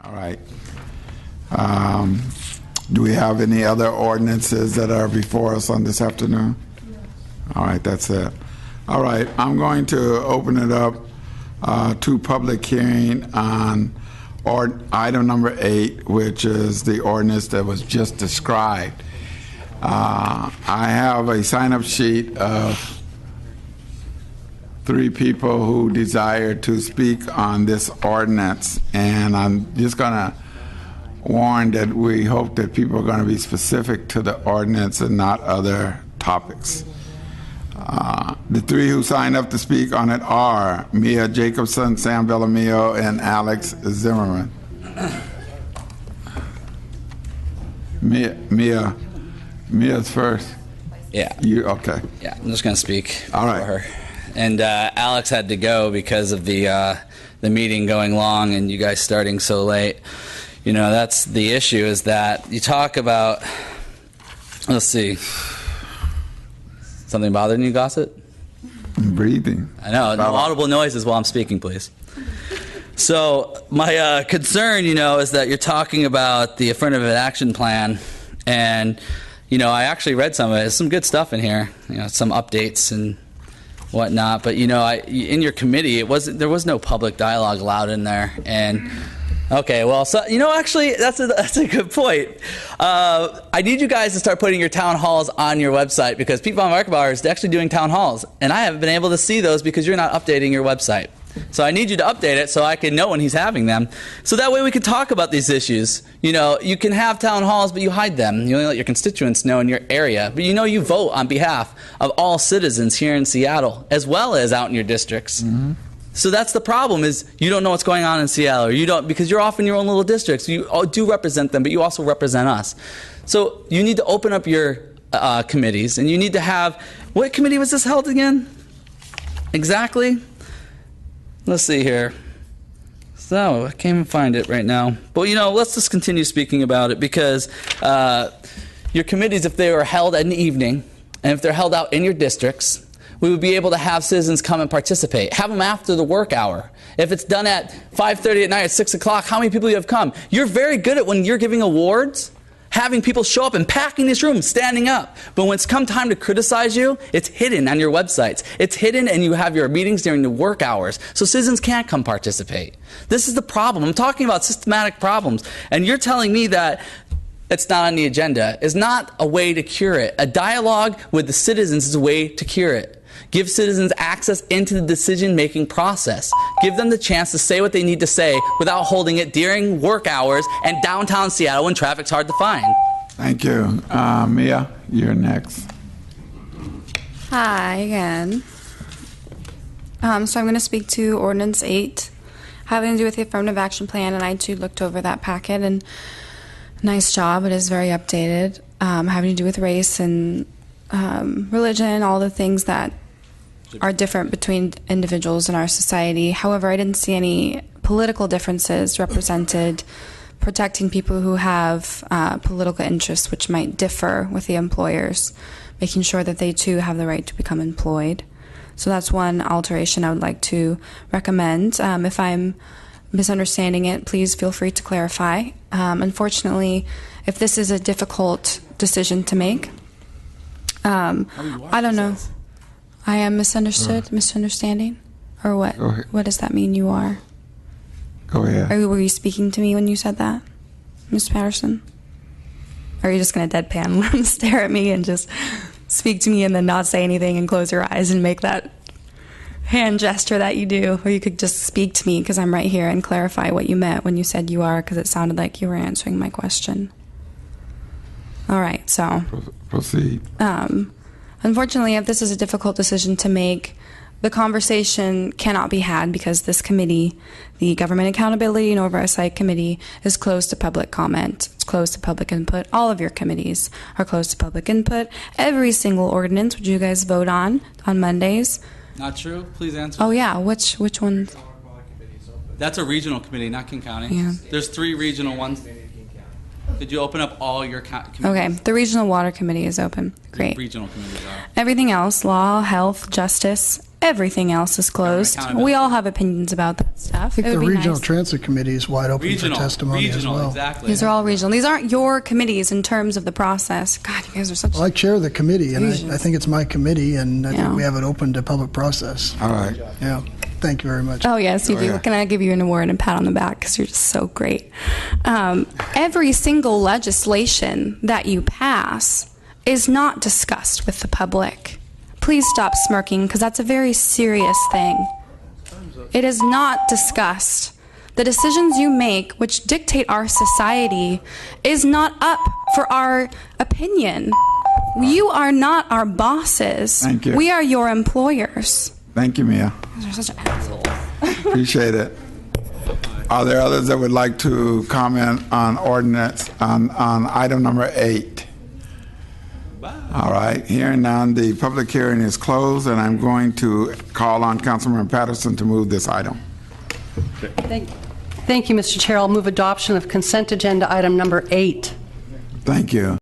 All right. Do we have any other ordinances that are before us on this afternoon? All right, that's it. All right, I'm going to open it up to public hearing on item number 8, which is the ordinance that was just described. I have a sign-up sheet of 3 people who desire to speak on this ordinance, and I'm just going to warn that we hope that people are going to be specific to the ordinance and not other topics. The 3 who signed up to speak on it are Mia Jacobson, Sam Bellamio, and Alex Zimmerman. Mia's first. Yeah. You okay? Yeah, I'm just going to speak. All right. For her. And Alex had to go because of the meeting going long and you guys starting so late. You know, that's the issue, is that you talk about, let's see, something bothering you, Gossett? I'm breathing. I know, no audible noises while I'm speaking, please. So my concern, you know, is that you're talking about the affirmative action plan, and, you know, I actually read some of it. There's some good stuff in here, you know, some updates and whatnot, but, you know, in your committee, there was no public dialogue allowed in there, and okay, well, so, you know, actually, that's a good point. I need you guys to start putting your town halls on your website, because people on Marketbauer is actually doing town halls, and I haven't been able to see those because you're not updating your website. So I need you to update it so I can know when he's having them. So that way we can talk about these issues. You know, you can have town halls, but you hide them. You only let your constituents know in your area. But you know, you vote on behalf of all citizens here in Seattle, as well as out in your districts. Mm-hmm. So that's the problem, is you don't know what's going on in Seattle, or you don't, because you're off in your own little districts. You do represent them, but you also represent us. So you need to open up your committees, and you need to have, what committee was this held again? Exactly? Let's see here. So I can't even find it right now. But, you know, let's just continue speaking about it, because your committees, if they are held in the evening, and if they're held out in your districts, we would be able to have citizens come and participate. Have them after the work hour. If it's done at 5:30 at night, at 6 o'clock, how many people you have come? You're very good at, when you're giving awards, having people show up and packing this room, standing up. But when it's come time to criticize you, it's hidden on your websites. It's hidden, and you have your meetings during the work hours. So citizens can't come participate. This is the problem. I'm talking about systematic problems. And you're telling me that it's not on the agenda is not a way to cure it. A dialogue with the citizens is a way to cure it. Give citizens access into the decision-making process. Give them the chance to say what they need to say without holding it during work hours and downtown Seattle when traffic's hard to find. Thank you. Mia, you're next. Hi again. So I'm going to speak to Ordinance 8, having to do with the affirmative action plan, and I too looked over that packet, and nice job. It is very updated, having to do with race and religion, all the things that are different between individuals in our society. However, I didn't see any political differences represented, protecting people who have political interests which might differ with the employers, making sure that they too have the right to become employed. So that's one alteration I would like to recommend. If I'm misunderstanding it, please feel free to clarify. Unfortunately, if this is a difficult decision to make, I don't know. I am misunderstood, misunderstanding, or what? What does that mean? You are? Go ahead. Were you speaking to me when you said that, Ms. Patterson? Or are you just going to deadpan, stare at me, and just speak to me, and then not say anything, and close your eyes, and make that hand gesture that you do? Or you could just speak to me, because I'm right here, and clarify what you meant when you said you are, because it sounded like you were answering my question. All right, so proceed. Unfortunately, if this is a difficult decision to make, the conversation cannot be had, because this committee, the Government Accountability and Oversight Committee, is closed to public comment. It's closed to public input. All of your committees are closed to public input. Every single ordinance, which you guys vote on Mondays. Not true. Please answer. Oh yeah, which one? That's a regional committee, not King County. Yeah. There's 3 regional ones. Did you open up all your committees? Okay, the Regional Water Committee is open. Great. Regional committees are. Everything else, law, health, justice, Everything else is closed. We all have opinions about that stuff. I think It the would be Regional nice. Transit Committee is wide open for testimony as well. Exactly. These are all regional. These aren't your committees in terms of the process. God, you guys are such. Well, I chair the committee, and I think it's my committee, and I Yeah. think we have it open to public process. All right. Yeah. Thank you very much. Oh, yes, you do. yeah. Can I give you an award and a pat on the back because you're just so great? Every single legislation that you pass is not discussed with the public. Please stop smirking because that's a very serious thing. It is not discussed. The decisions you make, which dictate our society, is not up for our opinion. You are not our bosses. Thank you. We are your employers. Thank you, Mia. You're such an asshole. Appreciate it. Are there others that would like to comment on ordinance, on item number 8? All right, hearing none, the public hearing is closed, and I'm going to call on Councilman Patterson to move this item. Thank you, Mr. Chair. I'll move adoption of consent agenda item number 8. Thank you.